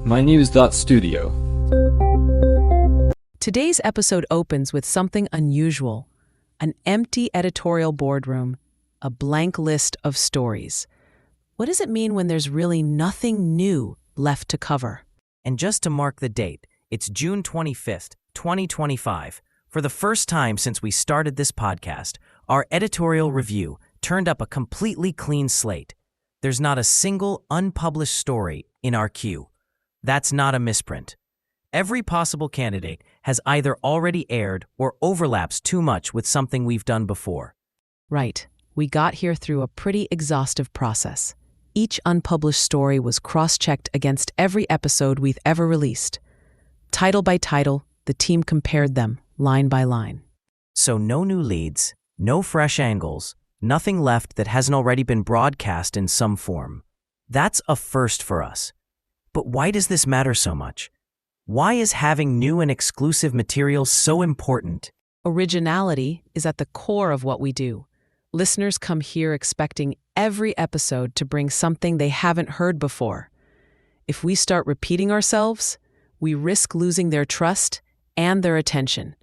mynews.studio. Today's episode opens with something unusual: an empty editorial boardroom, a blank list of stories. What does it mean when there's really nothing new left to cover? And just to mark the date, it's June 25th, 2025. For the first time since we started this podcast, our editorial review turned up a completely clean slate. There's not a single unpublished story in our queue. That's not a misprint. Every possible candidate has either already aired or overlaps too much with something we've done before. Right. We got here through a pretty exhaustive process. Each unpublished story was cross-checked against every episode we've ever released. Title by title, the team compared them, line by line. So no new leads, no fresh angles, nothing left that hasn't already been broadcast in some form. That's a first for us. But why does this matter so much? Why is having new and exclusive material so important? Originality is at the core of what we do. Listeners come here expecting every episode to bring something they haven't heard before. If we start repeating ourselves, we risk losing their trust and their attention.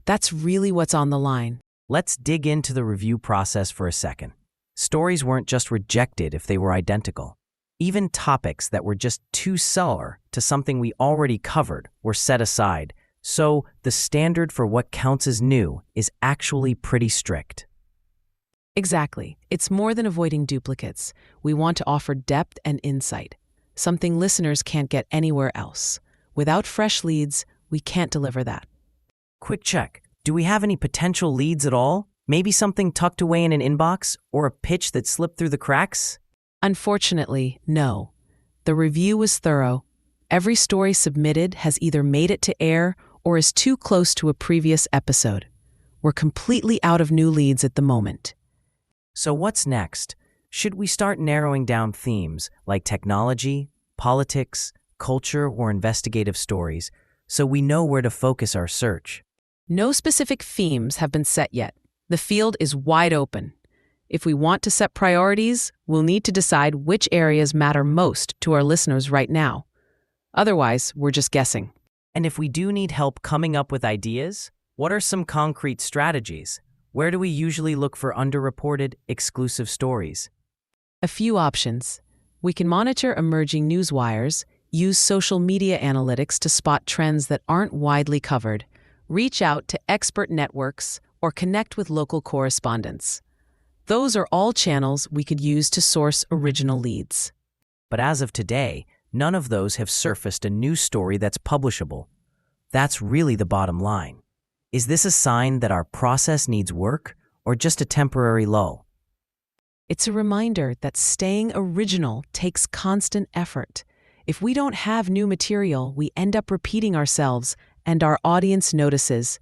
That's really what's on the line. Let's dig into the review process for a second. Stories weren't just rejected if they were identical. Even topics that were just too similar to something we already covered were set aside. So the standard for what counts as new is actually pretty strict. Exactly. It's more than avoiding duplicates. We want to offer depth and insight, something listeners can't get anywhere else. Without fresh leads, we can't deliver that. Quick check. Do we have any potential leads at all? Maybe something tucked away in an inbox or a pitch that slipped through the cracks? Unfortunately, no. The review was thorough. Every story submitted has either made it to air or is too close to a previous episode. We're completely out of new leads at the moment. So what's next? Should we start narrowing down themes like technology, politics, culture, or investigative stories so we know where to focus our search? No specific themes have been set yet. The field is wide open. If we want to set priorities, we'll need to decide which areas matter most to our listeners right now. Otherwise, we're just guessing. And if we do need help coming up with ideas, what are some concrete strategies? Where do we usually look for underreported, exclusive stories? A few options. We can monitor emerging news wires, use social media analytics to spot trends that aren't widely covered, reach out to expert networks, or connect with local correspondents. Those are all channels we could use to source original leads. But as of today, none of those have surfaced a news story that's publishable. That's really the bottom line. Is this a sign that our process needs work or just a temporary lull? It's a reminder that staying original takes constant effort. If we don't have new material, we end up repeating ourselves and our audience notices.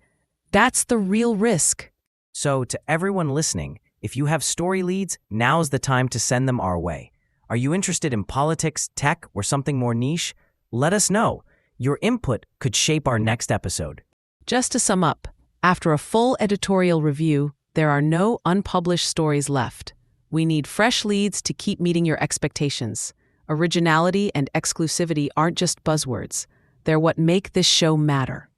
That's the real risk. So to everyone listening, if you have story leads, now's the time to send them our way. Are you interested in politics, tech, or something more niche? Let us know. Your input could shape our next episode. Just to sum up, after a full editorial review, there are no unpublished stories left. We need fresh leads to keep meeting your expectations. Originality and exclusivity aren't just buzzwords. They're what make this show matter.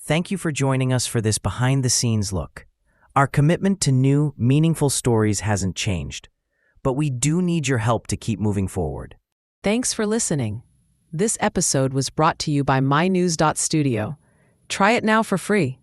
Thank you for joining us for this behind-the-scenes look. Our commitment to new, meaningful stories hasn't changed, but we do need your help to keep moving forward. Thanks for listening. This episode was brought to you by mynews.studio. Try it now for free.